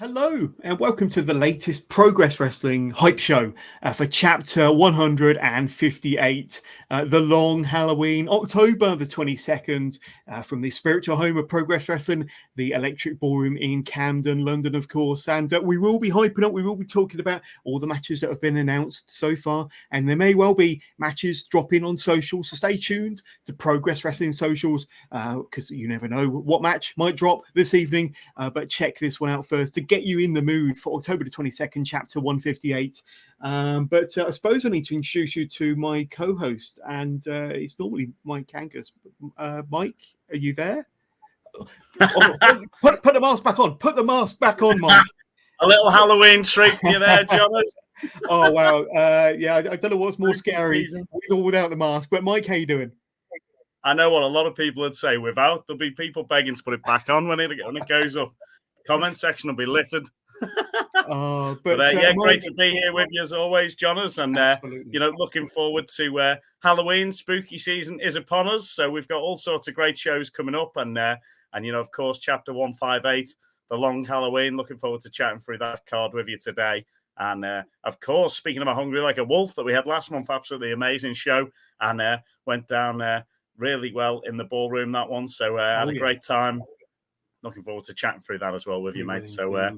Hello and welcome to the latest Progress Wrestling hype show for chapter 158, the long Halloween, October the 22nd, from the spiritual home of Progress Wrestling, the Electric Ballroom in Camden, London, of course. And we will be hyping up, we will be talking about all the matches that have been announced so far, and there may well be matches dropping on social, so stay tuned to Progress Wrestling socials, because you never know what match might drop this evening, but check this one out first to get you in the mood for October the 22nd, chapter 158. But I suppose I need to introduce you to my co-host, and it's normally Mike Angus. Mike, are you there? Put the mask back on. Put the mask back on, Mike. A little Halloween treat for you there, Jonas. Oh, wow. Yeah, I don't know what's more scary, with or without the mask. But Mike, how you doing? I know what a lot of people would say. Without, there'll be people begging to put it back on when it goes up. Comment section will be littered. But yeah, Mike, great to be here with you as always, Jonas. And looking forward to Halloween. Spooky season is upon us, so we've got all sorts of great shows coming up. And of course, chapter 158, the long Halloween. Looking forward to chatting through that card with you today. And of course, speaking about Hungry Like a Wolf that we had last month, absolutely amazing show, and went down really well in the ballroom, that one. So had a great time. Looking forward to chatting through that as well with you, mate. So, how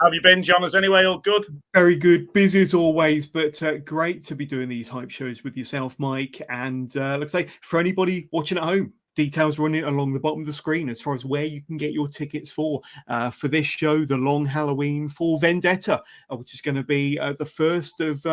have you been, Jonas? Anyway, all good? Very good. Busy as always, but great to be doing these hype shows with yourself, Mike. And like I say, for anybody watching at home, details running along the bottom of the screen as far as where you can get your tickets for this show, the long Halloween for Vendetta, which is going to be the first of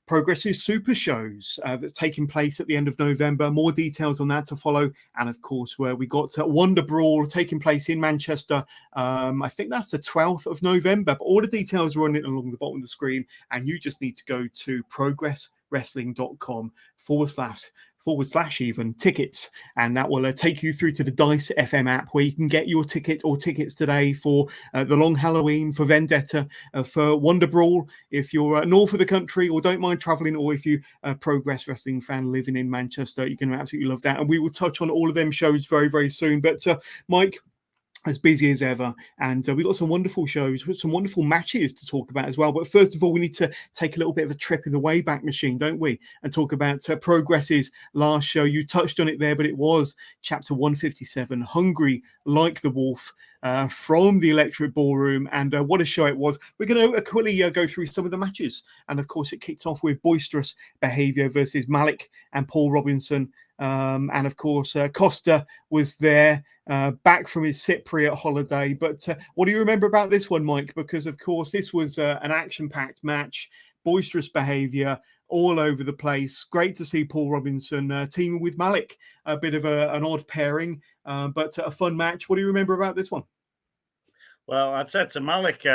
Progressive Super shows that's taking place at the end of November. More details on that to follow. And of course, where we got Wonder Brawl taking place in Manchester. I think that's the 12th of November. But all the details are running along the bottom of the screen. And you just need to go to progresswrestling.com/even tickets, and that will take you through to the Dice FM app where you can get your ticket or tickets today for the long Halloween, for Vendetta, for Wonder Brawl if you're north of the country or don't mind traveling, or if you're a Progress Wrestling fan living in Manchester, you're going to absolutely love that. And we will touch on all of them shows very, very soon. But Mike, as busy as ever, and we've got some wonderful shows with some wonderful matches to talk about as well. But first of all, we need to take a little bit of a trip in the Wayback Machine, don't we, and talk about Progress's last show. You touched on it there, but it was chapter 157, Hungry Like the Wolf, from the Electric Ballroom, and what a show it was. We're going to quickly go through some of the matches, and of course it kicked off with Boisterous Behavior versus Malik and Paul Robinson. And of course, Costa was there, back from his Cypriot holiday. But what do you remember about this one, Mike? Because, of course, this was an action-packed match, boisterous behavior all over the place. Great to see Paul Robinson teaming with Malik. A bit of an odd pairing, but a fun match. What do you remember about this one? Well, I'd said to Malik,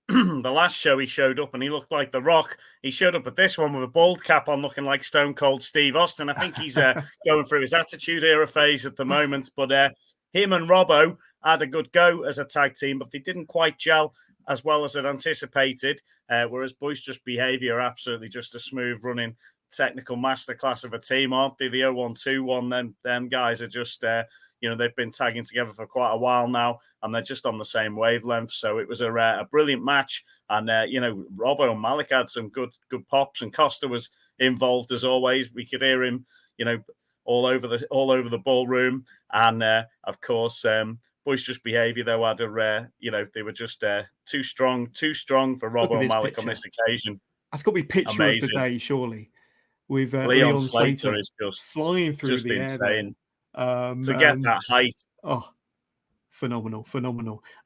the last show he showed up and he looked like The Rock. He showed up at this one with a bald cap on, looking like Stone Cold Steve Austin. I think he's going through his Attitude Era phase at the moment. But him and Robbo had a good go as a tag team, but they didn't quite gel as well as I'd anticipated. Whereas Boisterous Behavior, absolutely just a smooth running technical masterclass of a team, aren't they? The 0121, them guys are just they've been tagging together for quite a while now, and they're just on the same wavelength. So it was a brilliant match. And, Robbo and Malik had some good pops, and Costa was involved as always. We could hear him, all over the ballroom. And, of course, Boisterous Behavior, though, had they were just too strong for Robbo and Malik on this occasion. That's got to be picture of the day, surely, with Leon Slater is just flying through just the insane. air To get that height. Oh, phenomenal.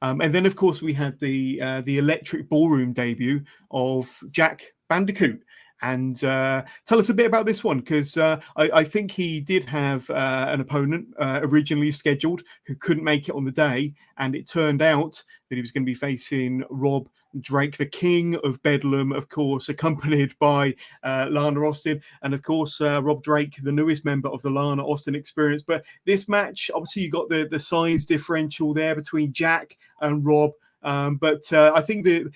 And then, of course, we had the Electric Ballroom debut of Jack Bandicoot. And tell us a bit about this one, because I think he did have an opponent originally scheduled who couldn't make it on the day. And it turned out that he was going to be facing Rob Drake, the King of Bedlam, of course, accompanied by Lana Austin. And, of course, Rob Drake, the newest member of the Lana Austin Experience. But this match, obviously, you got the size differential there between Jack and Rob. But I think the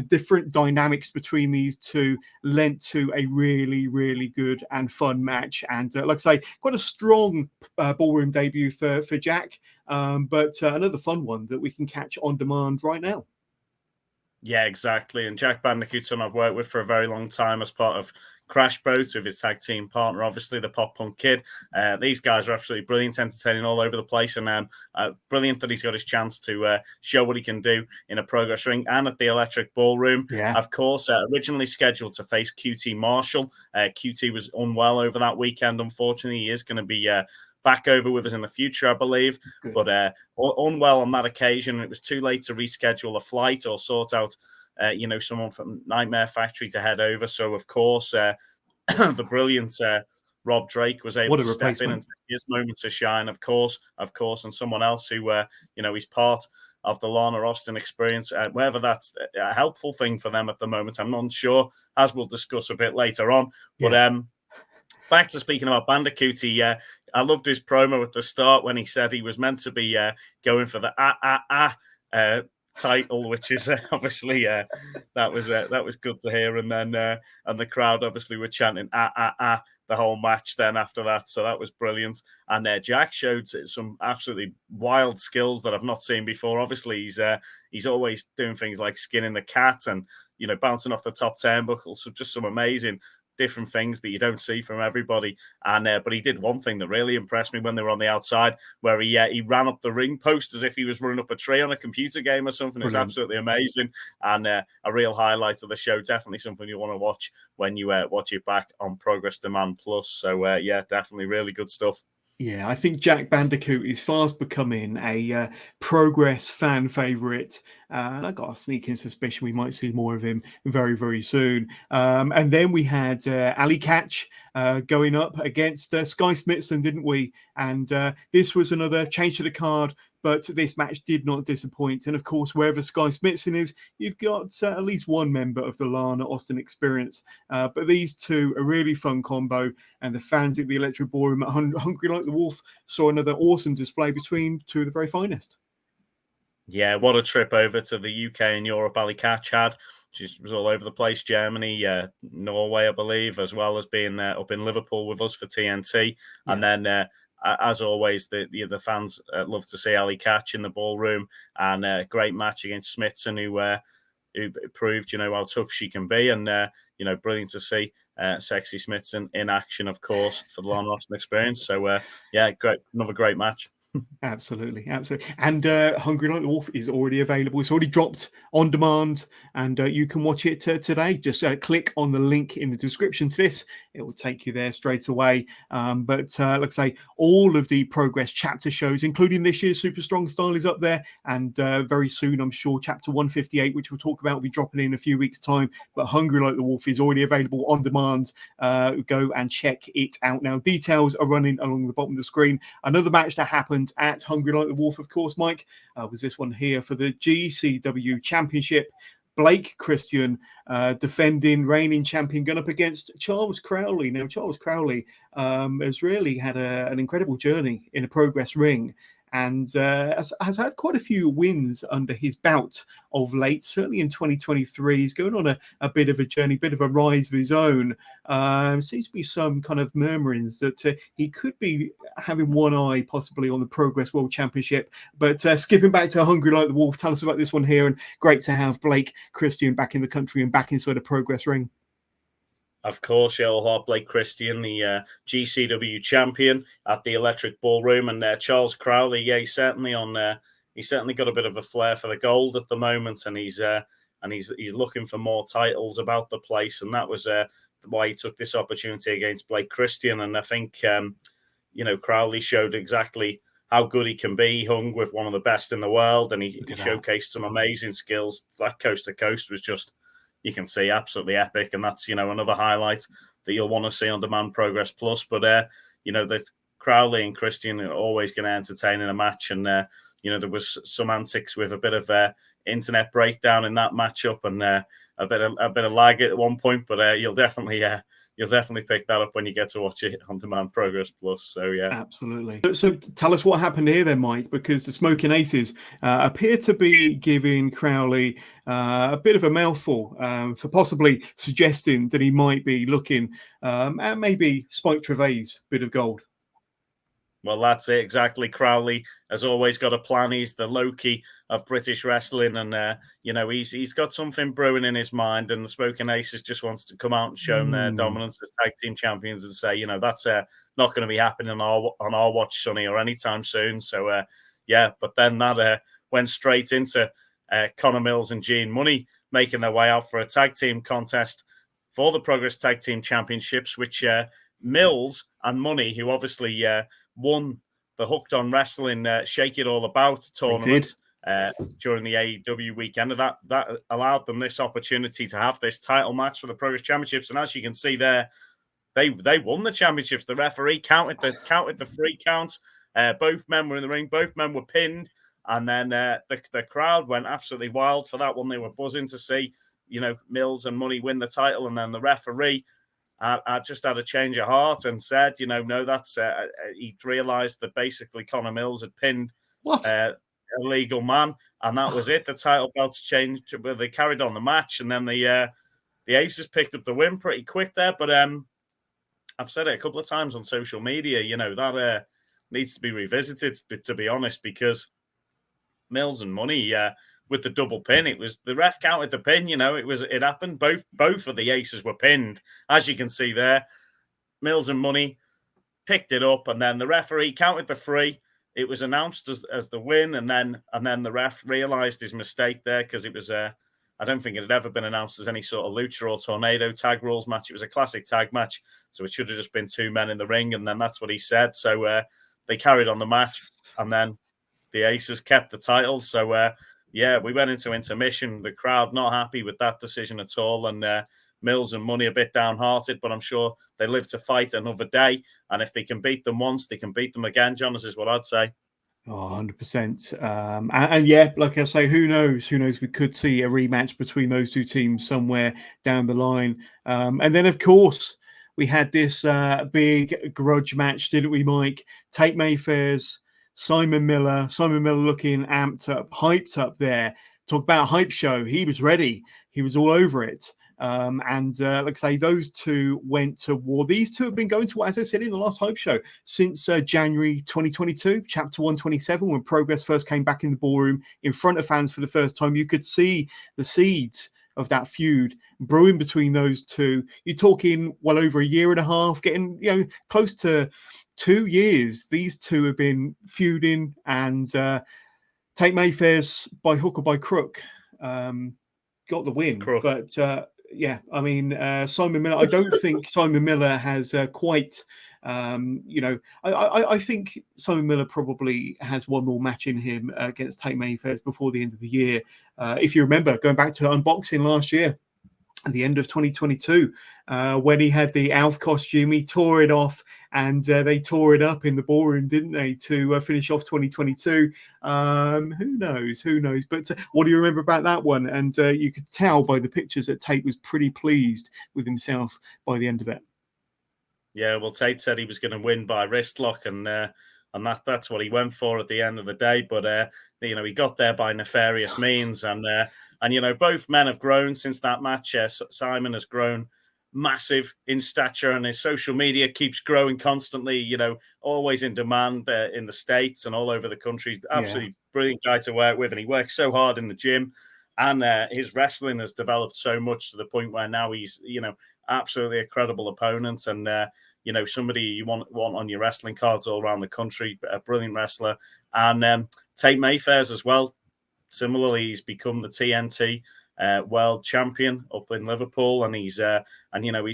different dynamics between these two lent to a really, really good and fun match. And like I say, quite a strong ballroom debut for Jack, but another fun one that we can catch on demand right now. Yeah, exactly. And Jack Bandicoot's someone I've worked with for a very long time as part of Crash Boats with his tag team partner, obviously the Pop Punk Kid. These guys are absolutely brilliant, entertaining all over the place, and brilliant that he's got his chance to show what he can do in a Progress ring and at the Electric Ballroom. Yeah. Of course, originally scheduled to face QT Marshall. QT was unwell over that weekend, unfortunately. He is going to be back over with us in the future, I believe. Good. But unwell on that occasion. It was too late to reschedule a flight or sort out, someone from Nightmare Factory to head over. So, of course, the brilliant Rob Drake was able What a to step in and replacement. take his moment to shine, of course, and someone else who, is part of the Lana Austin experience, whether that's a helpful thing for them at the moment, I'm not sure, as we'll discuss a bit later on. But back to speaking about Bandicoot, I loved his promo at the start when he said he was meant to be going for the title, which is obviously that was good to hear. And then and the crowd obviously were chanting the whole match then after that, so that was brilliant. And Jack showed some absolutely wild skills that I've not seen before. Obviously, he's always doing things like skinning the cat and bouncing off the top turnbuckle, so just some amazing different things that you don't see from everybody. And but he did one thing that really impressed me when they were on the outside, where he ran up the ring post as if he was running up a tree on a computer game or something. It was absolutely amazing, and a real highlight of the show. Definitely something you want to watch when you watch it back on Progress Demand Plus. So yeah, definitely really good stuff. Yeah, I think Jack Bandicoot is fast becoming a Progress fan favourite. And I got a sneaking suspicion we might see more of him very, very soon. And then we had Ali Catch going up against Sky Smithson, didn't we? And this was another change to the card, but this match did not disappoint. And of course, wherever Sky Smithson is, you've got at least one member of the Lana Austin experience. But these two, a really fun combo. And the fans at the Electric Ballroom at Hungry Like the Wolf saw another awesome display between two of the very finest. Yeah, what a trip over to the UK and Europe Ali Catch had. She was all over the place, Germany, Norway, I believe, as well as being up in Liverpool with us for TNT. Yeah. And then, as always, the fans love to see Ali Catch in the ballroom, and a great match against Smithson, who proved, how tough she can be, and brilliant to see Sexy Smithson in action, of course, for the Lana Austin experience. So yeah, great, another great match. Absolutely. And Hungry Like the Wolf is already available. It's already dropped on demand, and you can watch it today. Just click on the link in the description to this. It will take you there straight away. But like I say, all of the Progress chapter shows, including this year's Super Strong Style, is up there. And very soon, I'm sure, chapter 158, which we'll talk about, will be dropping in a few weeks' time. But Hungry Like the Wolf is already available on demand. Go and check it out now. Details are running along the bottom of the screen. Another match that happened at Hungry Like the Wolf, of course, Mike, was this one here for the GCW Championship. Blake Christian, defending reigning champion, going up against Charles Crowley. Now, Charles Crowley has really had an incredible journey in a Progress ring, and has had quite a few wins under his belt of late. Certainly in 2023, he's going on a bit of a journey, bit of a rise of his own. Seems to be some kind of murmurings that he could be having one eye possibly on the Progress World Championship. But skipping back to Hungry Like the Wolf, tell us about this one here. And great to have Blake Christian back in the country and back inside a Progress ring. Of course, yeah, we'll have Blake Christian, the GCW champion at the Electric Ballroom, and Charles Crowley. Yeah, he's certainly got a bit of a flair for the gold at the moment, and he's looking for more titles about the place, and that was why he took this opportunity against Blake Christian. And I think Crowley showed exactly how good he can be. He hung with one of the best in the world, and he showcased some amazing skills. That coast to coast was just, you can see, absolutely epic, and that's another highlight that you'll want to see on Demand Progress Plus. But the Crowley and Christian are always going to entertain in a match, and there was some antics with a bit of internet breakdown in that matchup, and a bit of lag at one point. But you'll definitely pick that up when you get to watch it on Demand Progress Plus. So yeah, absolutely. So tell us what happened here then, Mike, because the Smoking Aces appear to be giving Crowley a bit of a mouthful for possibly suggesting that he might be looking at maybe Spike Trevay's bit of gold. Well, that's it exactly. Crowley has always got a plan. He's the Loki of British wrestling, and he's got something brewing in his mind. And the Smoking Aces just wants to come out and show them their dominance as tag team champions, and say, that's not going to be happening on our watch, Sonny, or anytime soon. So, but then that went straight into Connor Mills and Gene Money making their way out for a tag team contest for the Progress Tag Team Championships, which Mills and Money, who obviously won the Hooked on Wrestling Shake It All About tournament during the AEW weekend. And that allowed them this opportunity to have this title match for the Progress Championships. And as you can see there, they won the championships. The referee counted the 3 counts. Both men were in the ring. Both men were pinned. And then the crowd went absolutely wild for that one. They were buzzing to see, Mills and Money win the title. And then the referee I just had a change of heart and said, no, that's he realised that basically Connor Mills had pinned a legal man, and that was it. The title belts changed. Well, they carried on the match, and then the Aces picked up the win pretty quick there. But I've said it a couple of times on social media, that needs to be revisited, to be honest, because Mills and Money, with the double pin, it was the ref counted the pin. It happened. Both of the Aces were pinned, as you can see there. Mills and Money picked it up, and then the referee counted the 3. It was announced as the win, and then the ref realised his mistake there, because it was I don't think it had ever been announced as any sort of lucha or tornado tag rules match. It was a classic tag match, so it should have just been 2 men in the ring, and then that's what he said. So they carried on the match, and then the Aces kept the titles. So we went into intermission. The crowd not happy with that decision at all, and Mills and Money a bit downhearted, but I'm sure they live to fight another day. And if they can beat them once, they can beat them again, John, is what I'd say. Oh, 100%. And yeah, like I say, who knows? Who knows? We could see a rematch between those 2 teams somewhere down the line. And then, of course, we had this big grudge match, didn't we, Mike? Tate Mayfair's Simon Miller looking amped up, hyped up there. Talk about a hype show. He was ready. He was all over it. Like I say, those 2 went to war. These 2 have been going to war, as I said in the last hype show, since January 2022, chapter 127, when Progress first came back in the ballroom in front of fans for the first time. You could see the seeds of that feud brewing between those 2. You're talking well over a year and a half, getting close to 2 years. These 2 have been feuding, and Tate Mayfair's by hook or by crook got the win. But Simon Miller, I don't think Simon Miller has quite I think Simon Miller probably has one more match in him against Tate Mayfair before the end of the year. If you remember, going back to unboxing last year, at the end of 2022, when he had the Alf costume, he tore it off, and they tore it up in the ballroom, didn't they, to finish off 2022? Who knows? But what do you remember about that one? And you could tell by the pictures that Tate was pretty pleased with himself by the end of it. Yeah, well, Tate said he was going to win by wrist lock, and that's what he went for at the end of the day. But he got there by nefarious means, and both men have grown since that match. Simon has grown massive in stature, and his social media keeps growing constantly. Always in demand in the States and all over the country. He's absolutely brilliant guy to work with, and he works so hard in the gym. And his wrestling has developed so much to the point where now he's, absolutely a credible opponent, and somebody you want on your wrestling cards all around the country. A brilliant wrestler, and Tate Mayfair's as well. Similarly, he's become the TNT world champion up in Liverpool, and he's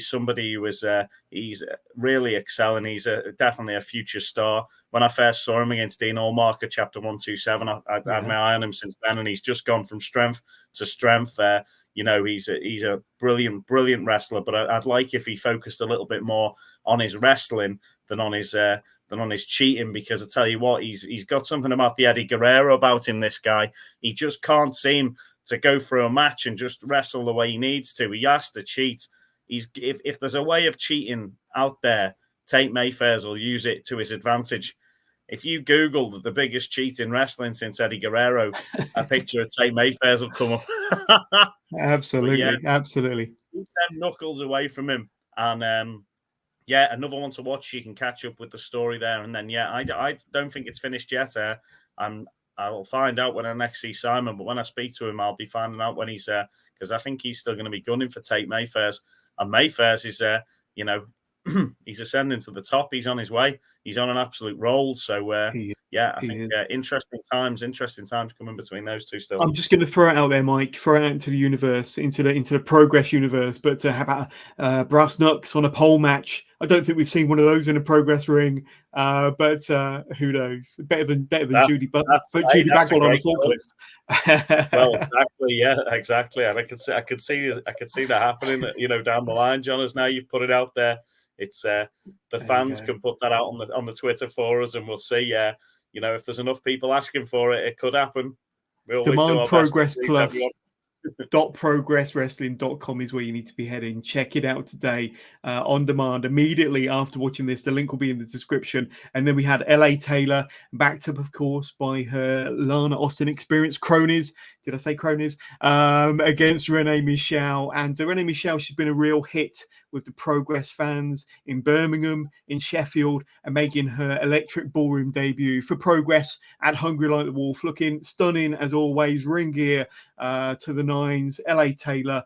somebody who is he's really excelling. He's definitely a future star. When I first saw him against Dean Allmark at Chapter 127, I had my eye on him since then, and he's just gone from strength to strength. He's a brilliant wrestler, but I'd like if he focused a little bit more on his wrestling than on his cheating, because I tell you what, he's got something about the Eddie Guerrero about him, this guy. He just can't seem to go through a match and just wrestle the way he needs to. He has to cheat. If there's a way of cheating out there, Tate Mayfair's will use it to his advantage. If you Google the biggest cheat in wrestling since Eddie Guerrero, a picture of Tate Mayfair's will come up. Absolutely. Keep them knuckles away from him. And yeah, another one to watch. You can catch up with the story there, and then I don't think it's finished yet. I'll find out when I next see Simon, but when I speak to him, I'll be finding out when he's because I think he's still going to be gunning for Tate Mayfair's, and Mayfair's is he's ascending to the top. He's on his way. He's on an absolute roll. So I think interesting times coming between those two still. I'm just going to throw it out there, Mike. Throw it out into the universe, into the progress universe. But how about brass knucks on a pole match? I don't think we've seen one of those in a progress ring. But who knows? Better than Judy Bagwell on a forklift. Well, exactly. Yeah, exactly. And I could see that happening. Down the line, John. As now you've put it out there, it's the fans can put that out on the Twitter for us, and we'll see. If there's enough people asking for it, it could happen. Demand Progress Plus. .progresswrestling.com is where you need to be heading. Check it out today on demand immediately after watching this. The link will be in the description. And then we had LA Taylor, backed up, of course, by her Lana Austin Experience cronies. Did I say cronies? Against Renee Michelle. And Renee Michelle, she's been a real hit with the Progress fans in Birmingham, in Sheffield, and making her electric ballroom debut for Progress at Hungry Like the Wolf. Looking stunning as always, ring gear to the nines. LA Taylor,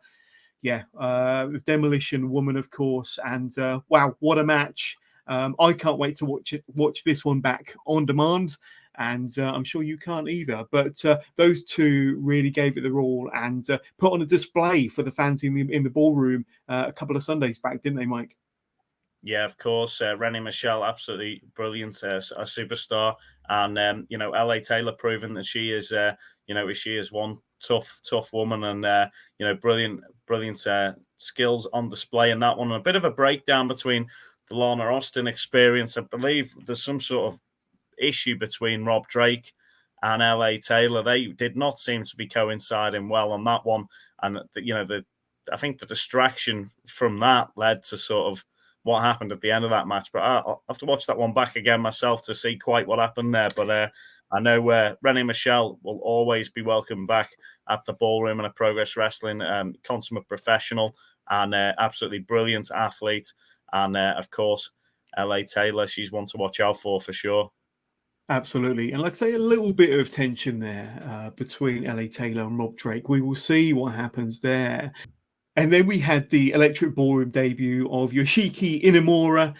Demolition Woman, of course. And wow, what a match. I can't wait to watch this one back on demand. And I'm sure you can't either. But those two really gave it their all and put on a display for the fans in the ballroom a couple of Sundays back, didn't they, Mike? Yeah, of course. Renee Michelle, absolutely brilliant, a superstar. And, LA Taylor proving that she is, she is one tough woman and, brilliant skills on display in that one. And a bit of a breakdown between the Lana Austin Experience. I believe there's some sort of issue between Rob Drake and LA Taylor. They did not seem to be coinciding well on that one, and I think the distraction from that led to sort of what happened at the end of that match. But I'll have to watch that one back again myself to see quite what happened there. But I know Renee Michelle will always be welcome back at the ballroom and a Progress Wrestling, consummate professional and absolutely brilliant athlete. And of course, LA Taylor, she's one to watch out for sure. Absolutely. And like I say, a little bit of tension there between LA Taylor and Rob Drake. We will see what happens there. And then we had the Electric Ballroom debut of Yoshiki Inamura.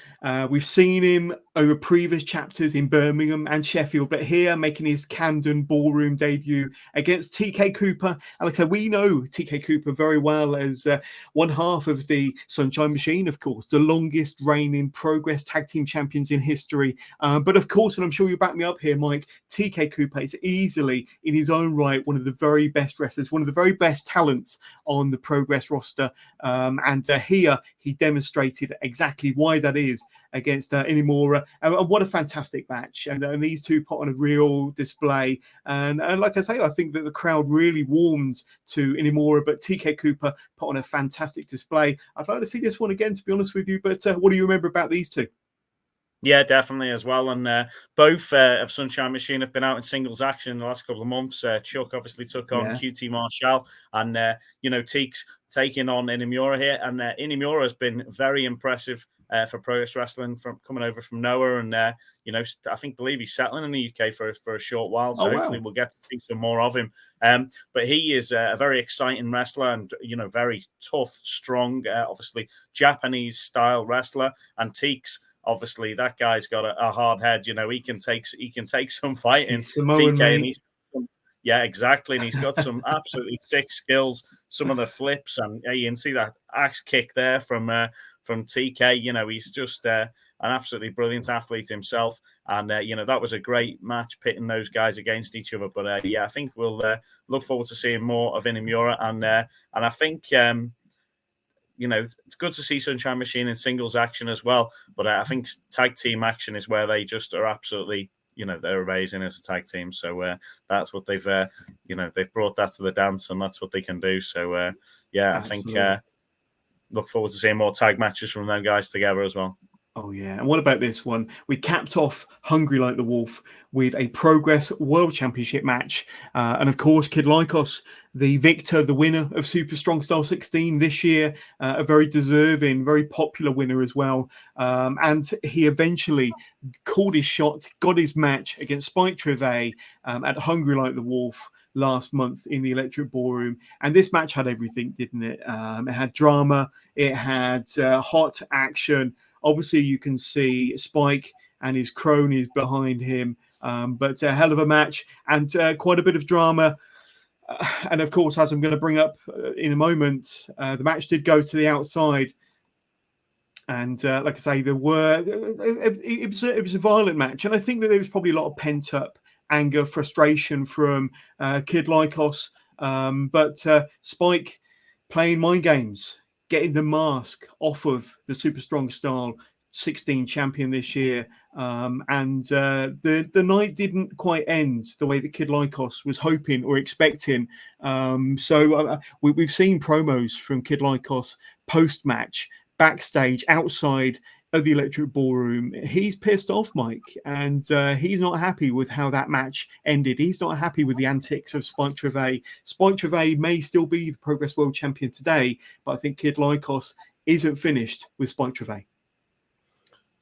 We've seen him over previous chapters in Birmingham and Sheffield, but here making his Camden Ballroom debut against TK Cooper. Alex, we know TK Cooper very well as one half of the Sunshine Machine, of course, the longest reigning Progress Tag Team Champions in history. But of course, and I'm sure you back me up here, Mike, TK Cooper is easily, in his own right, one of the very best wrestlers, one of the very best talents on the Progress roster. And here he demonstrated exactly why that is against Inamura. And what a fantastic match. And these two put on a real display. And like I say, I think that the crowd really warmed to Inamura, but TK Cooper put on a fantastic display. I'd like to see this one again, to be honest with you. But what do you remember about these two? Yeah, definitely as well. And both of Sunshine Machine have been out in singles action in the last couple of months. Chuck obviously took on QT Marshall, and Teek's taking on Inamura here. And Inamura has been very impressive for Progress Wrestling from coming over from Noah. And believe he's settling in the UK for a short while. So hopefully we'll get to see some more of him. But he is a very exciting wrestler and very tough, strong, obviously Japanese style wrestler. And Teek's, obviously, that guy's got a hard head. He can take some fighting. TK, yeah, exactly. And he's got some absolutely sick skills. Some of the flips, and you can see that axe kick there from TK. He's just an absolutely brilliant athlete himself. And that was a great match, pitting those guys against each other. But I think we'll look forward to seeing more of Inamura. And I think. It's good to see Sunshine Machine in singles action as well. But I think tag team action is where they just are absolutely, they're amazing as a tag team. So that's what they've brought that to the dance, and that's what they can do. So, absolutely. I think look forward to seeing more tag matches from them guys together as well. Oh, yeah. And what about this one? We capped off Hungry Like the Wolf with a Progress World Championship match. And of course, Kid Lycos, the victor, the winner of Super Strong Style 16 this year, a very deserving, very popular winner as well. And he eventually called his shot, got his match against Spike Trivet at Hungry Like the Wolf last month in the Electric Ballroom. And this match had everything, didn't it? It had drama, it had hot action. Obviously, you can see Spike and his cronies behind him, but a hell of a match and quite a bit of drama. And of course, as I'm going to bring up in a moment, the match did go to the outside. And like I say, it was a violent match. And I think that there was probably a lot of pent up anger, frustration from Kid Lycos. But Spike playing mind games, getting the mask off of the Super Strong Style 16 champion this year. And the night didn't quite end the way that Kid Lycos was hoping or expecting. So we've seen promos from Kid Lycos post-match, backstage, outside of the Electric Ballroom. He's pissed off, Mike, and he's not happy with how that match ended. He's not happy with the antics of Spike Trivet. Spike Trivet may still be the Progress World Champion today, but I think Kid Lycos isn't finished with Spike Trivet.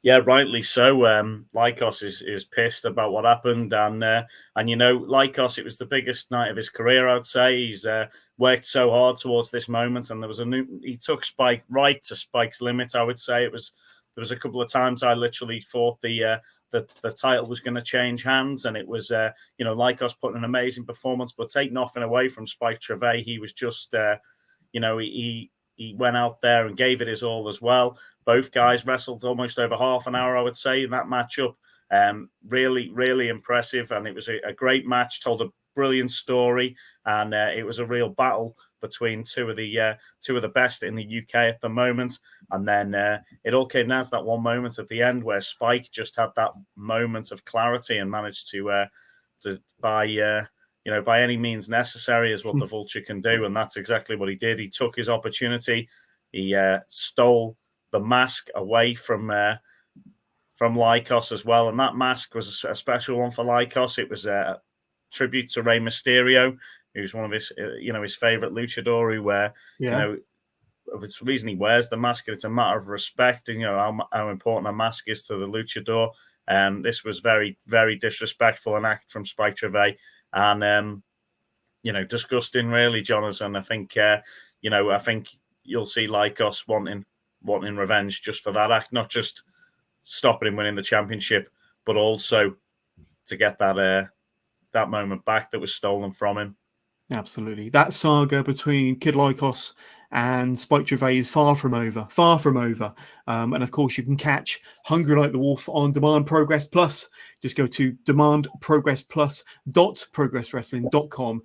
Yeah, rightly so. Lycos is pissed about what happened, and you know, Lycos, it was the biggest night of his career, I'd say. He's worked so hard towards this moment, and he took Spike right to Spike's limit. I would say there was a couple of times I literally thought the title was going to change hands, and it was you know, Lycos put an amazing performance, but take nothing away from Spike Trivet. He was just you know, he went out there and gave it his all as well. Both guys wrestled almost over half an hour, I would say, in that matchup. Really, really impressive. And it was a great match, told a brilliant story. And it was a real battle between two of the best in the UK at the moment. And then it all came down to that one moment at the end where Spike just had that moment of clarity and managed to by any means necessary is what the Vulture can do. And that's exactly what he did. He took his opportunity. He stole the mask away from Lycos as well. And that mask was a special one for Lycos. It was a tribute to Rey Mysterio, who's one of his, his favorite luchador, who, you know, it's the reason he wears the mask. It's a matter of respect, and, you know, how important a mask is to the luchador. This was very, very disrespectful an act from Spike Trivet. And, you know, disgusting, really, Jonathan. I think, I think you'll see Lycos wanting revenge just for that act, not just stopping him winning the championship, but also to get that moment back that was stolen from him. Absolutely. That saga between Kid Lycos and Spike Trivet is far from over. And of course, you can catch Hungry Like the Wolf on Demand Progress Plus. Just go to demandprogressplus.progresswrestling.com.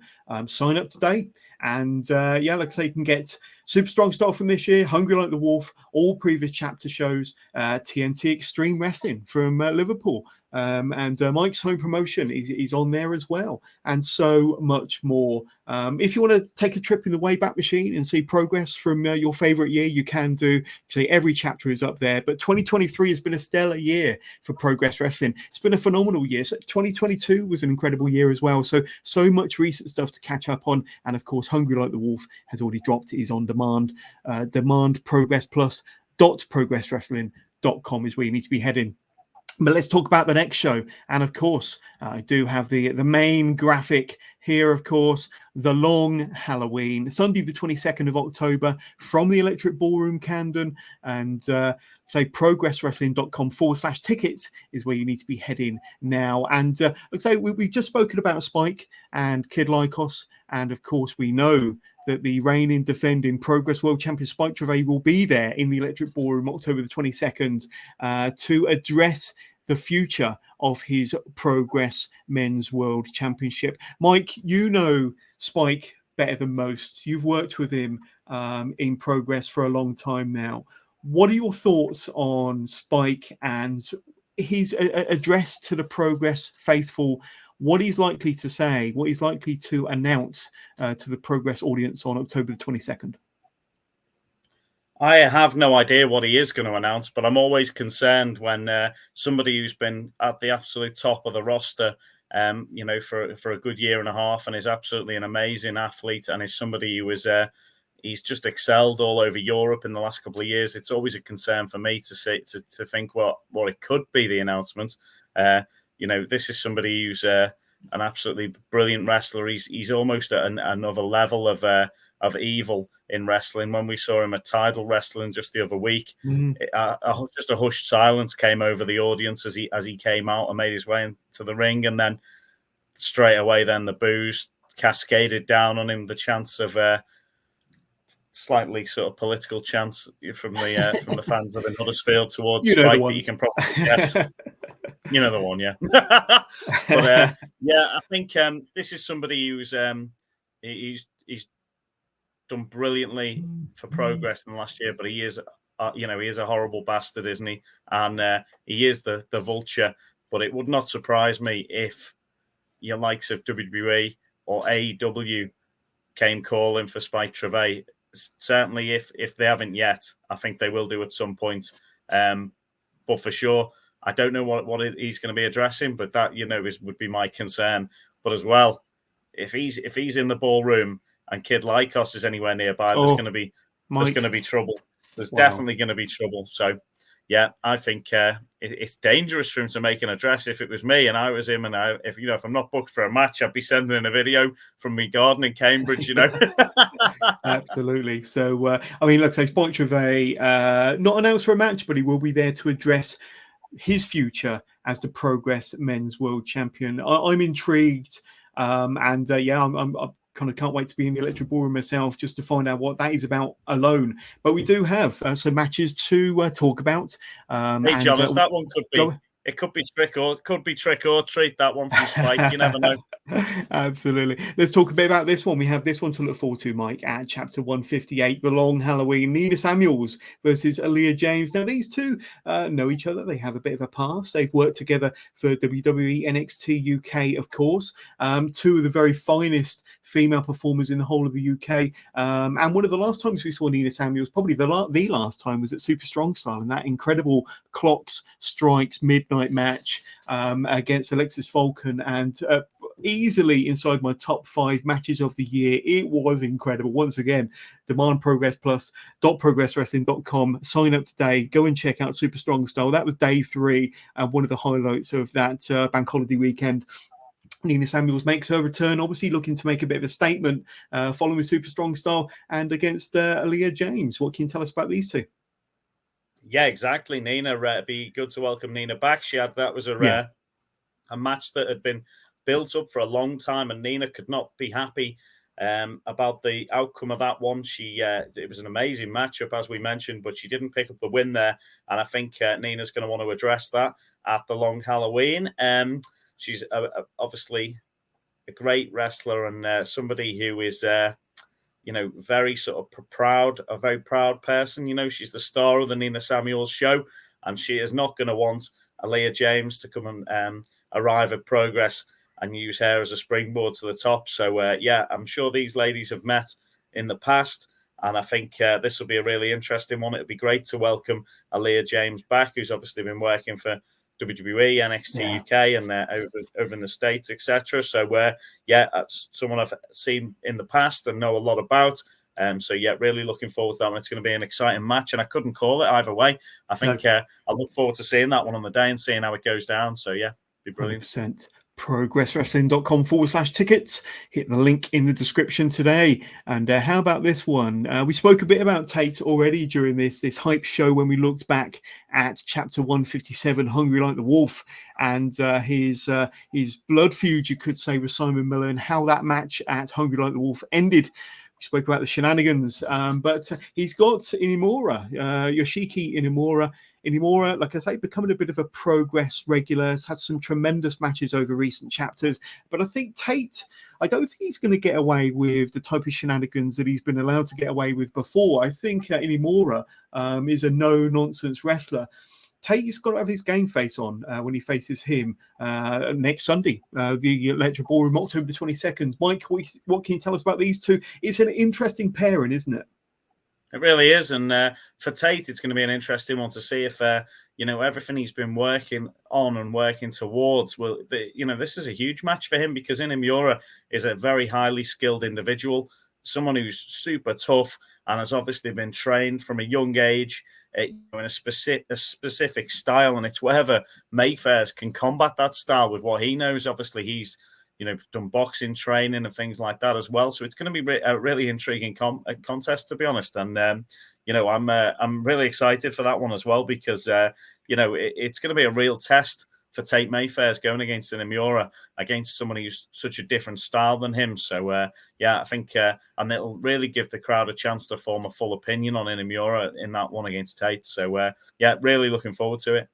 Sign up today. And like I say, you can get Super Strong Style from this year, Hungry Like the Wolf, all previous chapter shows, TNT Extreme Wrestling from Liverpool. And Mike's home promotion is on there as well, and so much more. If you want to take a trip in the Wayback Machine and see progress from your favorite year, you can do. See, every chapter is up there. But 2023 has been a stellar year for Progress Wrestling. It's been a phenomenal year. So 2022 was an incredible year as well. So much recent stuff to catch up on. And of course, Hungry Like the Wolf has already dropped. It is on demand. demandprogressplus.progresswrestling.com is where you need to be heading. But let's talk about the next show. And of course, I do have the main graphic here, of course, the long Halloween, Sunday, the 22nd of October from the Electric Ballroom, Camden. And progresswrestling.com/tickets is where you need to be heading now. And like I say, we've just spoken about Spike and Kid Lycos. And of course, we know that the reigning defending Progress World Champion Spike Trivet will be there in the Electric Ballroom October the 22nd to address the future of his Progress Men's World Championship. Mike, you know Spike better than most. You've worked with him in Progress for a long time now. What are your thoughts on Spike and his address to the Progress faithful? What he's likely to say, what he's likely to announce to the Progress audience on October the 22nd? I have no idea what he is going to announce, but I'm always concerned when somebody who's been at the absolute top of the roster, for a good year and a half, and is absolutely an amazing athlete, and is somebody who is he's just excelled all over Europe in the last couple of years. It's always a concern for me to think what it could be, the announcement. This is somebody who's an absolutely brilliant wrestler. He's almost at another level of evil in wrestling. When we saw him at Tidal Wrestling just the other week, just a hushed silence came over the audience as he came out and made his way into the ring, and then straight away, then the boos cascaded down on him. The chance of slightly sort of political chants from the fans of Huddersfield towards Spike that you can probably guess. You know the one, yeah. But I think this is somebody who's he's done brilliantly for Progress in the last year, but he is he is a horrible bastard, isn't he? And he is the vulture. But it would not surprise me if your likes of WWE or AEW came calling for Spike Trivet. Certainly, if they haven't yet, I think they will do at some point. But for sure, I don't know what he's going to be addressing, but that would be my concern. But as well, if he's in the ballroom and Kid Lycos is anywhere nearby, there's going to be trouble. There's definitely going to be trouble. So, yeah, I think it's dangerous for him to make an address. If it was me and I was him, and if I'm not booked for a match, I'd be sending in a video from me garden in Cambridge. Absolutely. So, look, so Spike Trivet not announced for a match, but he will be there to address his future as the Progress Men's World Champion. I'm intrigued, I'm kind of can't wait to be in the Electric Ballroom myself just to find out what that is about alone. But we do have some matches to talk about. Hey, Jonas, that one could be. It could be trick or treat, that one from Spike. You never know. Absolutely. Let's talk a bit about this one. We have this one to look forward to, Mike, at Chapter 158, The Long Halloween. Nina Samuels versus Aaliyah James. Now, these two know each other. They have a bit of a past. They've worked together for WWE NXT UK, of course. Two of the very finest female performers in the whole of the UK. And one of the last times we saw Nina Samuels, probably the last time, was at Super Strong Style, and that incredible clocks, strikes, midnight match against Alexis Falcon, and easily inside my top 5 matches of the year. It was incredible. Once again, demand Progress Plus, .progresswrestling.com. Sign up today. Go and check out Super Strong Style. That was day 3 and one of the highlights of that bank holiday weekend. Nina Samuels makes her return, obviously looking to make a bit of a statement following Super Strong Style and against Aaliyah James. What can you tell us about these two? Yeah, exactly. Nina, be good to welcome Nina back. That was a match that had been built up for a long time, and Nina could not be happy about the outcome of that one. It was an amazing matchup, as we mentioned, but she didn't pick up the win there, and I think Nina's going to want to address that at the Long Halloween. She's obviously a great wrestler and somebody who is very sort of proud, a very proud person. She's the star of the Nina Samuels show, and she is not going to want Aaliyah James to come and arrive at Progress and use her as a springboard to the top. So, I'm sure these ladies have met in the past, and I think this will be a really interesting one. It'll be great to welcome Aaliyah James back, who's obviously been working for WWE, NXT UK, and over in the States, etc. So, someone I've seen in the past and know a lot about. Really looking forward to that one. It's going to be an exciting match, and I couldn't call it either way. I think I look forward to seeing that one on the day and seeing how it goes down. So, be brilliant. 100%. progresswrestling.com/tickets. Hit the link in the description today. And how about this one? We spoke a bit about Tate already during this hype show when we looked back at Chapter 157, Hungry Like the Wolf, and his blood feud, you could say, with Simon Miller, and how that match at Hungry Like the Wolf ended. We spoke about the shenanigans, but he's got Inamura, Yoshiki Inamura. Inamura, like I say, becoming a bit of a Progress regular, has had some tremendous matches over recent chapters. But I think Tate, I don't think he's going to get away with the type of shenanigans that he's been allowed to get away with before. I think Inamura is a no-nonsense wrestler. Tate's got to have his game face on when he faces him next Sunday, the Electric Ballroom, October the 22nd. Mike, what can you tell us about these two? It's an interesting pairing, isn't it? It really is, and for Tate, it's going to be an interesting one to see if everything he's been working on and working towards. This is a huge match for him because Inamura is a very highly skilled individual, someone who's super tough and has obviously been trained from a young age in a specific style, and it's whether Mayfair's can combat that style with what he knows. Obviously, he's done boxing training and things like that as well. So it's going to be a really intriguing contest, to be honest. And I'm really excited for that one as well because it's going to be a real test for Tate Mayfair's going against Inamura, against someone who's such a different style than him. So I think and it'll really give the crowd a chance to form a full opinion on Inamura in that one against Tate. So really looking forward to it.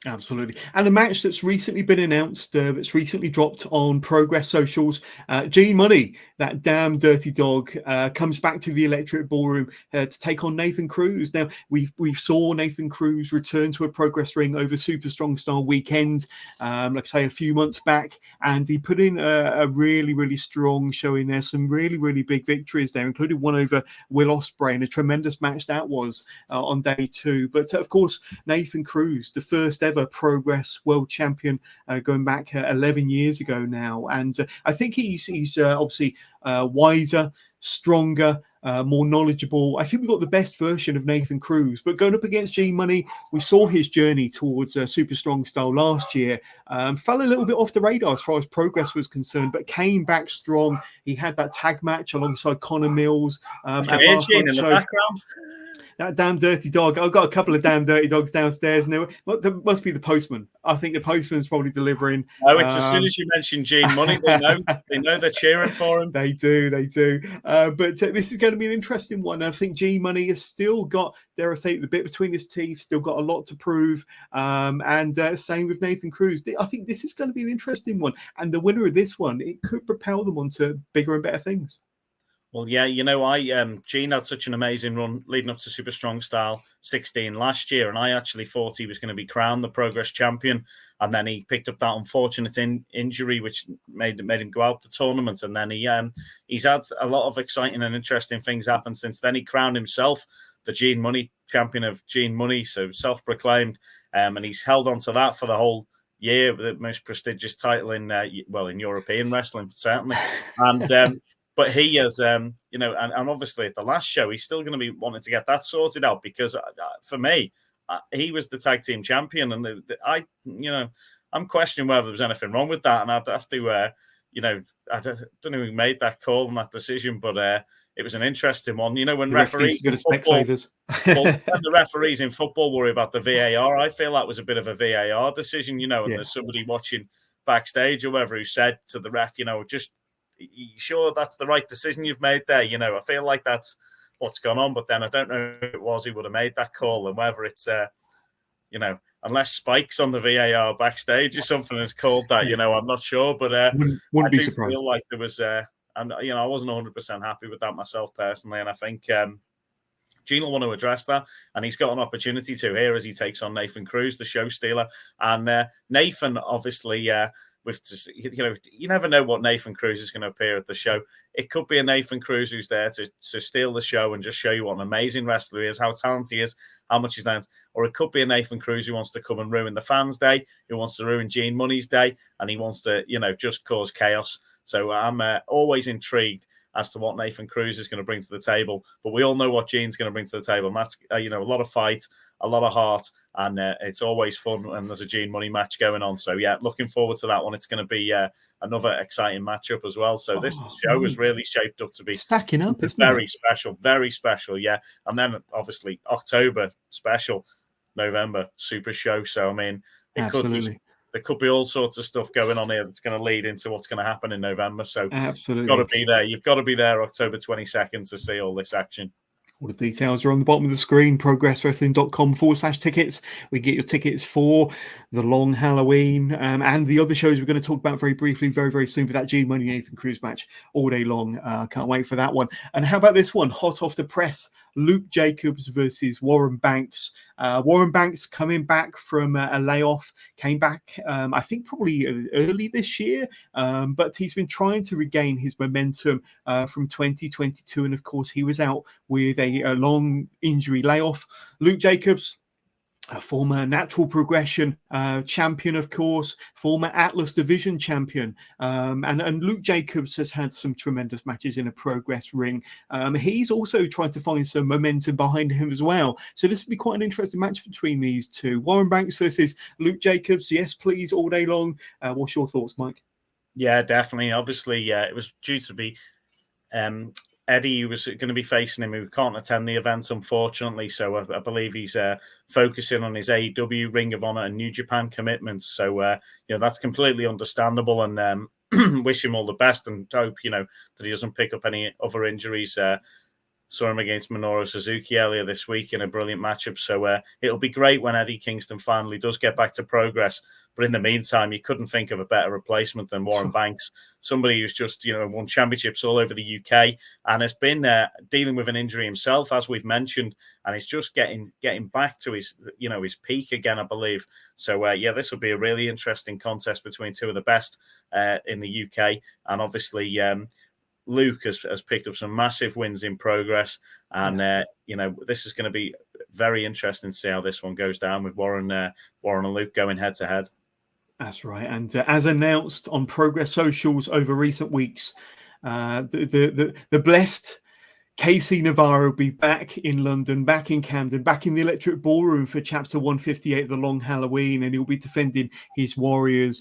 Absolutely. And a match that's recently been announced, that's recently dropped on Progress Socials. Gene Money, that damn dirty dog, comes back to the Electric Ballroom to take on Nathan Cruz. Now, we saw Nathan Cruz return to a Progress ring over Super Strong Style weekend, like I say, a few months back, and he put in a really, really strong showing there. Some really, really big victories there, including one over Will Ospreay, and a tremendous match that was on day 2. But of course, Nathan Cruz, the first ever Progress world champion, going back 11 years ago now, and I think he's obviously wiser, stronger, more knowledgeable. I think we got the best version of Nathan Cruz. But going up against G Money, we saw his journey towards Super Strong Style last year. Fell a little bit off the radar as far as Progress was concerned, but came back strong. He had that tag match alongside Connor Mills. I can hear Gene in the background. That damn dirty dog. I've got a couple of damn dirty dogs downstairs. And there must be the postman. I think the postman's probably delivering. Oh, it's as soon as you mention Gene Money, they know they're cheering for him. They do. But this is going to be an interesting one. I think Gene Money has still got, dare I say, the bit between his teeth, still got a lot to prove. And same with Nathan Cruz. I think this is going to be an interesting one. And the winner of this one, it could propel them onto bigger and better things. Well, yeah, Gene had such an amazing run leading up to Super Strong Style 16 last year, and I actually thought he was going to be crowned the Progress champion, and then he picked up that unfortunate injury, which made him go out the tournament, and then he's had a lot of exciting and interesting things happen since then. He crowned himself the Gene Money champion of Gene Money, so self-proclaimed, and he's held on to that for the whole year, the most prestigious title in European wrestling, certainly, and. But he has, and obviously at the last show, he's still going to be wanting to get that sorted out because for me, he was the tag team champion. And I'm questioning whether there was anything wrong with that. And I'd have to, I don't know who made that call and that decision, but it was an interesting one. When referees in football, when the referees in football worry about the VAR, I feel that was a bit of a VAR decision, and there's somebody watching backstage or whoever who said to the ref, just, you sure that's the right decision you've made there? I feel like that's what's gone on, but then I don't know if it was he would have made that call, and whether it's unless Spike's on the VAR backstage or something has called that, I'm not sure, but wouldn't be surprised. Feel like there was and I wasn't 100% happy with that myself personally, and I think Gene will want to address that, and he's got an opportunity to here as he takes on Nathan Cruz, the show stealer, and Nathan obviously you never know what Nathan Cruz is going to appear at the show. It could be a Nathan Cruz who's there to steal the show and just show you what an amazing wrestler he is, how talented he is, how much he's learned. Or it could be a Nathan Cruz who wants to come and ruin the fans' day, who wants to ruin Gene Money's day, and he wants to, just cause chaos. So I'm always intrigued as to what Nathan Cruz is going to bring to the table. But we all know what Gene's going to bring to the table. And that's, a lot of fight, a lot of heart, and it's always fun when there's a Gene Money match going on. So, yeah, looking forward to that one. It's going to be another exciting matchup as well. So this show is really shaped up to be stacking up. Very special, yeah. And then, obviously, October special, November super show. So, I mean, there could be all sorts of stuff going on here that's going to lead into what's going to happen in November. So absolutely, got to be there. You've got to be there October 22nd to see all this action. All the details are on the bottom of the screen, progresswrestling.com/tickets. We get your tickets for the long Halloween and the other shows we're going to talk about very briefly, very, very soon, with that G Money Nathan Cruz match all day long. Can't wait for that one. And how about this one? Hot off the press Luke Jacobs versus Warren Banks. Warren Banks coming back from a layoff, came back, I think probably early this year, but he's been trying to regain his momentum from 2022. And of course, he was out with a long injury layoff. Luke Jacobs, a former natural progression champion, of course, former Atlas Division champion. And Luke Jacobs has had some tremendous matches in a progress ring. He's also tried to find some momentum behind him as well. So this will be quite an interesting match between these two. Warren Banks versus Luke Jacobs. Yes, please, all day long. What's your thoughts, Mike? Yeah, definitely. Obviously, it was due to be Eddie was going to be facing him, who can't attend the event, unfortunately. So I believe he's focusing on his AEW, Ring of Honor, and New Japan commitments. So that's completely understandable, and wish him all the best, and hope that he doesn't pick up any other injuries. Saw him against Minoru Suzuki earlier this week in a brilliant matchup. So it'll be great when Eddie Kingston finally does get back to progress. But in the meantime, you couldn't think of a better replacement than Warren Banks, somebody who's just won championships all over the UK and has been dealing with an injury himself, as we've mentioned, and he's just getting back to his his peak again, I believe. So this will be a really interesting contest between two of the best in the UK, and obviously. Luke has picked up some massive wins in progress, and this is going to be very interesting to see how this one goes down with Warren and Luke going head to head. That's right, and as announced on Progress Socials over recent weeks, the blessed KC Navarro will be back in London, back in Camden, back in the Electric Ballroom for Chapter 158, The Long Halloween, and he'll be defending his Warrior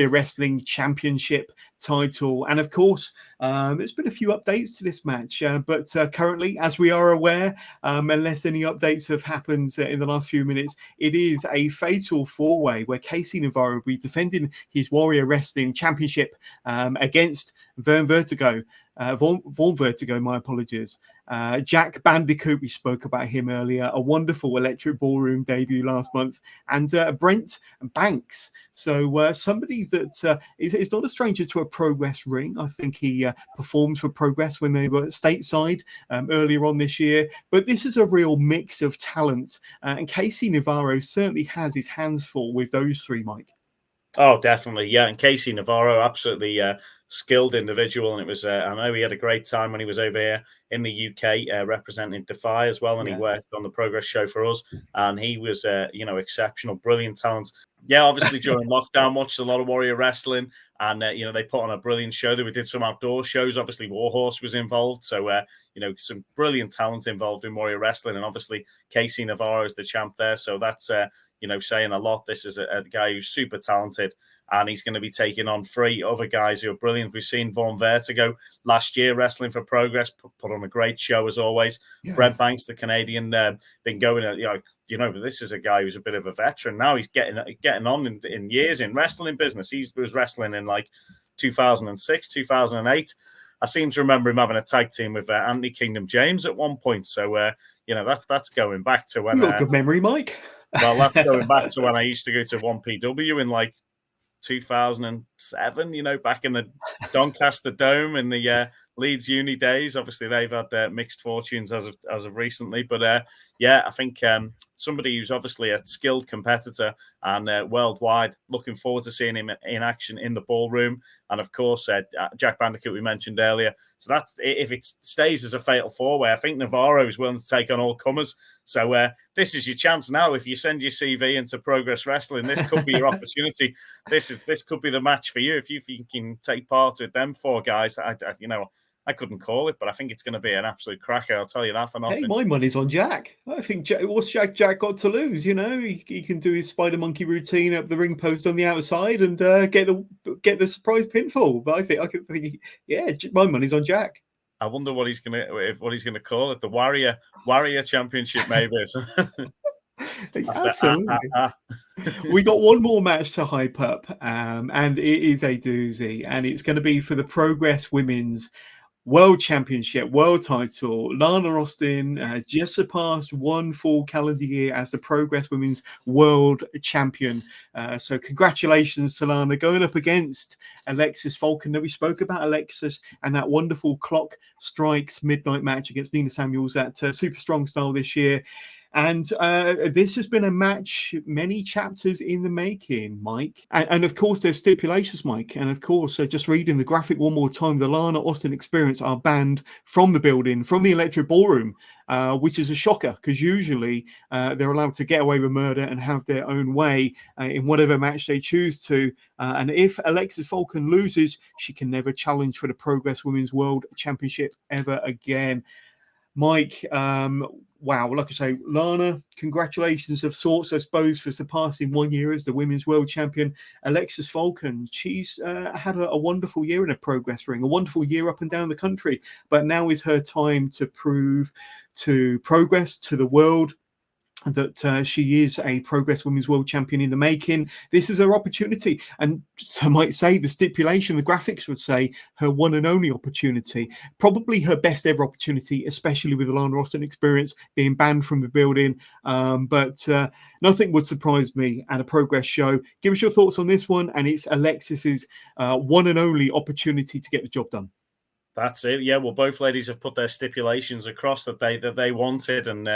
Wrestling Championship title. And of course, there's been a few updates to this match, but currently, as we are aware, unless any updates have happened in the last few minutes, it is a fatal four-way where KC Navarro will be defending his Warrior Wrestling Championship against Vern Vertigo. Vaughn Vertigo, my apologies. Jack Bandicoot, we spoke about him earlier, a wonderful Electric Ballroom debut last month, and Brent Banks. So somebody that is not a stranger to a Progress ring. I think he performed for Progress when they were stateside earlier on this year. But this is a real mix of talent, and KC Navarro certainly has his hands full with those three, Mike. Oh, definitely. Yeah. And KC Navarro, absolutely skilled individual. And it was, I know he had a great time when he was over here in the UK representing Defy as well. And he worked on the Progress show for us. And he was, exceptional, brilliant talent. Yeah, obviously during lockdown, watched a lot of Warrior Wrestling. And, they put on a brilliant show. We did some outdoor shows. Obviously, Warhorse was involved. So, some brilliant talent involved in Warrior Wrestling. And obviously, KC Navarro is the champ there. So that's, saying a lot. This is a guy who's super talented, and he's going to be taking on three other guys who are brilliant. We've seen Vaughn Vertigo last year wrestling for Progress, put on a great show as always. Yeah. Brent Banks, the Canadian, been going, but this is a guy who's a bit of a veteran now. He's getting on in years in wrestling business. He was wrestling in like 2006, 2008. I seem to remember him having a tag team with Anthony Kingdom James at one point. So, that's going back to when. You've got good memory, Mike. Well, that's going back to when I used to go to 1PW in like 2007, back in the Doncaster Dome in the Leeds Uni days. Obviously, they've had mixed fortunes as of recently. But, I think somebody who's obviously a skilled competitor and worldwide, looking forward to seeing him in action in the ballroom. And, of course, Jack Bandicoot we mentioned earlier. So that's if it stays as a fatal four-way, I think Navarro is willing to take on all comers. So this is your chance now. If you send your CV into Progress Wrestling, this could be your opportunity. This could be the match for you if you can take part with them four guys. I couldn't call it, but I think it's going to be an absolute cracker. I'll tell you that for nothing. Hey, my money's on Jack. I think what's Jack got to lose? He can do his spider monkey routine up the ring post on the outside and get the surprise pinfall. But I think my money's on Jack. I wonder what he's gonna call it. The Warrior Championship, maybe. Absolutely. We got one more match to hype up, and it is a doozy, and it's going to be for the Progress Women's World Championship, world title. Lana Austin just surpassed 1 full calendar year as the Progress Women's World Champion. So congratulations to Lana going up against Alexis Falcon. Now, we spoke about Alexis and that wonderful Clock Strikes midnight match against Nina Samuels at Super Strong Style this year. And this has been a match, many chapters in the making, Mike. And of course, there's stipulations, Mike. And of course, just reading the graphic one more time, the Lana Austin Experience are banned from the building, from the Electric Ballroom, which is a shocker because usually they're allowed to get away with murder and have their own way in whatever match they choose to. And if Alexis Falcon loses, she can never challenge for the Progress Women's World Championship ever again. Mike, wow, like I say, Lana, congratulations of sorts, I suppose, for surpassing 1 year as the Women's World Champion. Alexis Falcon, she's had a wonderful year in a Progress ring, a wonderful year up and down the country, but now is her time to prove to Progress, to the world, that she is a Progress Women's World Champion in the making. This is her opportunity. And some might say the stipulation, the graphics would say her one and only opportunity, probably her best ever opportunity, especially with the Lana Austin Experience being banned from the building. But nothing would surprise me at a Progress show. Give us your thoughts on this one. And it's Alexis's one and only opportunity to get the job done. That's it. Yeah, well, both ladies have put their stipulations across that they wanted, and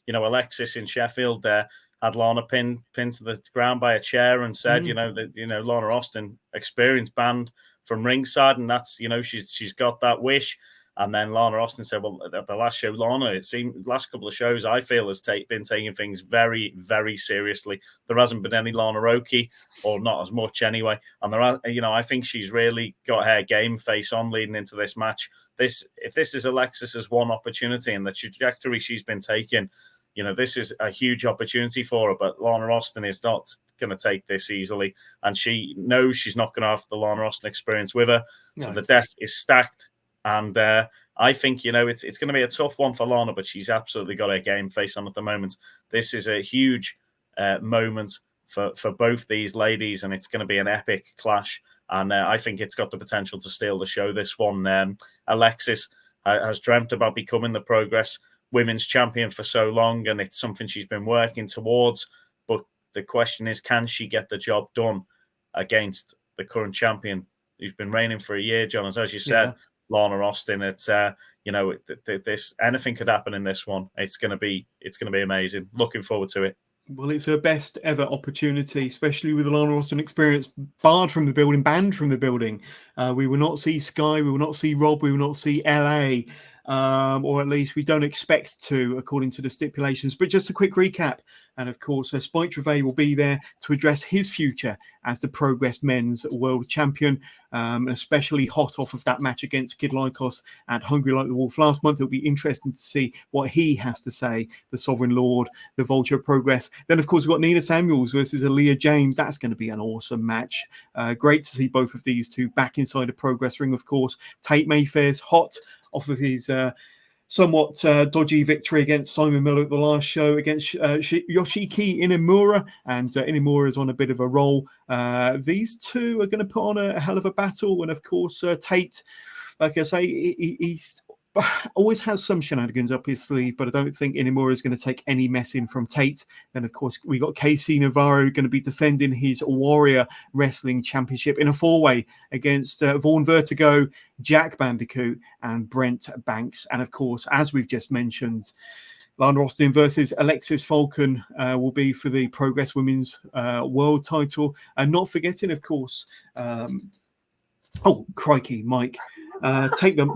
Alexis in Sheffield had Lana pinned to the ground by a chair and said, Lana Austin Experience banned from ringside, and that's she's got that wish. And then Lana Austin said, well, at the last show, Lana, it seemed last couple of shows, I feel, has been taking things very, very seriously. There hasn't been any Lana Roki, or not as much anyway. And there are, I think she's really got her game face on leading into this match. If this is Alexis's one opportunity and the trajectory she's been taking, this is a huge opportunity for her. But Lana Austin is not going to take this easily, and she knows she's not going to have the Lana Austin Experience with her. No. So the deck is stacked. And I think, it's going to be a tough one for Lana, but she's absolutely got her game face on at the moment. This is a huge moment for both these ladies, and it's going to be an epic clash. And I think it's got the potential to steal the show, this one. Alexis has dreamt about becoming the Progress Women's Champion for so long, and it's something she's been working towards. But the question is, can she get the job done against the current champion who's been reigning for a year, John? As you said, Lana Austin, it's this anything could happen in this one. It's going to be amazing. Looking forward to it. Well, it's her best ever opportunity, especially with the Lana Austin Experience barred from the building, banned from the building. We will not see Sky, we will not see Rob, we will not see LA, or at least we don't expect to, according to the stipulations. But just a quick recap. And of course, Spike Trivet will be there to address his future as the Progress Men's World Champion, especially hot off of that match against Kid Lykos at Hungry Like the Wolf last month. It'll be interesting to see what he has to say, the Sovereign Lord, the Vulture of Progress. Then, of course, we've got Nina Samuels versus Aaliyah James. That's going to be an awesome match. Great to see both of these two back inside the Progress ring, of course. Tate Mayfair's hot off of his somewhat dodgy victory against Simon Miller at the last show against Yoshiki Inamura, and Inamura is on a bit of a roll. These two are going to put on a hell of a battle, and of course Tate, like I say, he's always has some shenanigans up his sleeve, but I don't think Inamura is going to take any messing from Tate. Then, of course, we got KC Navarro going to be defending his Warrior Wrestling Championship in a four-way against Vaughn Vertigo, Jack Bandicoot, and Brent Banks. And, of course, as we've just mentioned, Lana Austin versus Alexis Falcon will be for the Progress Women's World title. And not forgetting, of course, oh, crikey, Mike, take them...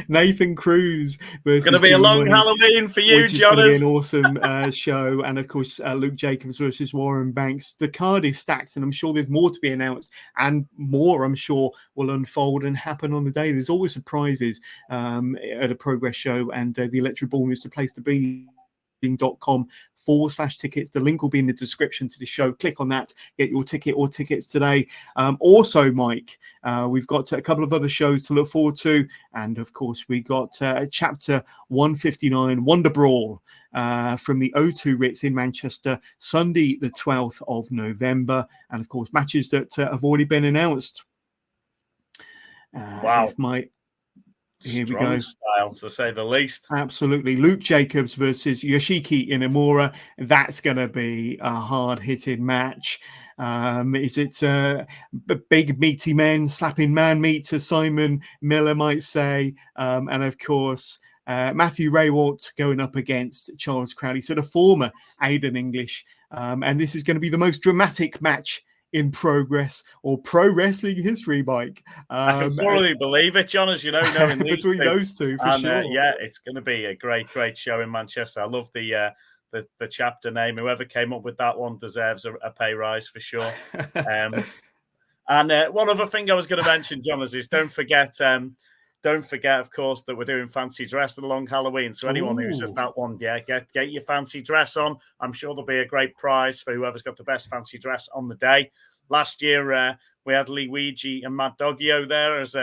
Nathan Cruz versus... It's going to be a long Halloween for you, John. It's going to be an awesome show. And, of course, Luke Jacobs versus Warren Banks. The card is stacked, and I'm sure there's more to be announced, and more, I'm sure, will unfold and happen on the day. There's always surprises at a Progress show, and the Electric Ballroom is the place to be. .com/tickets. The link will be in the description to the show. Click on that, get your ticket or tickets today. Also, Mike, we've got a couple of other shows to look forward to, and of course we got chapter 159 Wonder Brawl from the O2 Ritz in Manchester, Sunday the 12th of November, and of course matches that have already been announced. Wow. Here we Strong go. style, to say the least. Absolutely. Luke Jacobs versus Yoshiki Inamura. That's going to be a hard-hitting match. Is it big, meaty men slapping man meat, as Simon Miller might say? And, of course, Matthew Raywalt going up against Charles Crowley, so the former Aidan English. And this is going to be the most dramatic match in progress or pro wrestling history, Mike. I can thoroughly believe it, John, as you know, knowing these between those two, for sure. Yeah, it's going to be a great show in Manchester. I love the chapter name. Whoever came up with that one deserves a pay rise for sure. And one other thing I was going to mention, John, is don't forget, of course, that we're doing fancy dress for the long Halloween. So anyone who's at that one, yeah, get your fancy dress on. I'm sure there'll be a great prize for whoever's got the best fancy dress on the day. Last year, we had Luigi and Mad Doggio there as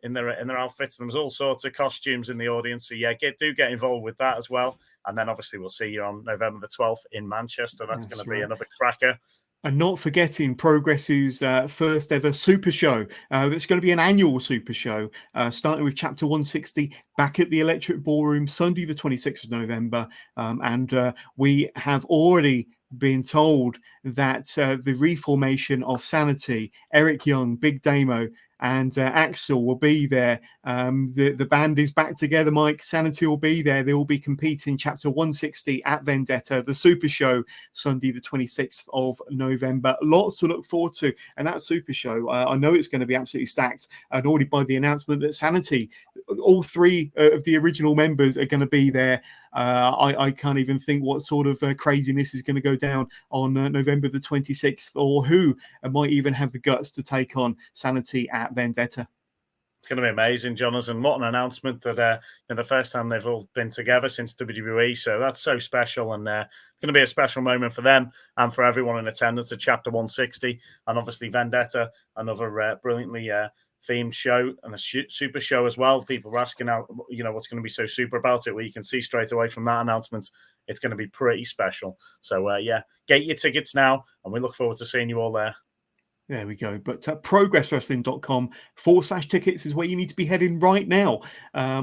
in their outfits. There was all sorts of costumes in the audience. So yeah, do get involved with that as well. And then obviously we'll see you on November the 12th in Manchester. That's going to be another cracker. And not forgetting Progress's first ever Super Show. That's going to be an annual Super Show, starting with Chapter 160 back at the Electric Ballroom, Sunday the 26th of November. And we have already been told that the reformation of Sanity, Eric Young, Big Damo, and Axel will be there. The band is back together, Mike. Sanity will be there. They will be competing Chapter 160 at Vendetta, the Super Show, Sunday the 26th of November. Lots to look forward to. And that Super Show, I know it's going to be absolutely stacked. And already by the announcement that Sanity, all three of the original members are going to be there. I can't even think what sort of craziness is going to go down on November the 26th, or who might even have the guts to take on Sanity at Vendetta. It's going to be amazing, Jonathan. What an announcement that the first time they've all been together since WWE. So that's so special. And it's going to be a special moment for them and for everyone in attendance at Chapter 160. And obviously Vendetta, another brilliantly themed show and a super show as well. People were asking out, what's going to be so super about it. Well, you can see straight away from that announcement, it's going to be pretty special. So, get your tickets now. And we look forward to seeing you all there. There we go. But progresswrestling.com/tickets is where you need to be heading right now,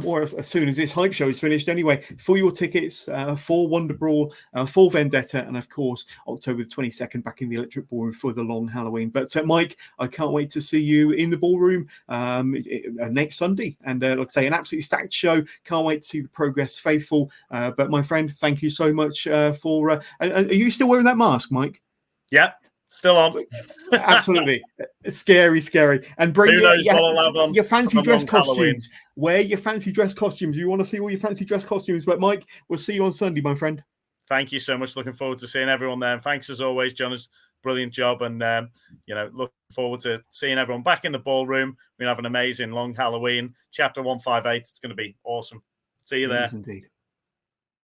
or as soon as this hype show is finished anyway, for your tickets for Wonder Brawl, for Vendetta, and of course, October the 22nd back in the Electric Ballroom for the long Halloween. But Mike, I can't wait to see you in the ballroom next Sunday. And like I say, an absolutely stacked show. Can't wait to see the Progress faithful. But my friend, thank you so much for... are you still wearing that mask, Mike? Yeah. Still on. Absolutely. Scary. And bring your fancy dress costumes. Halloween. Wear your fancy dress costumes. You want to see all your fancy dress costumes. But Mike, we'll see you on Sunday, my friend. Thank you so much. Looking forward to seeing everyone there. And thanks as always, John. It's a brilliant job. And, looking forward to seeing everyone back in the ballroom. We'll have an amazing long Halloween. Chapter 158. It's going to be awesome. See you there. Indeed.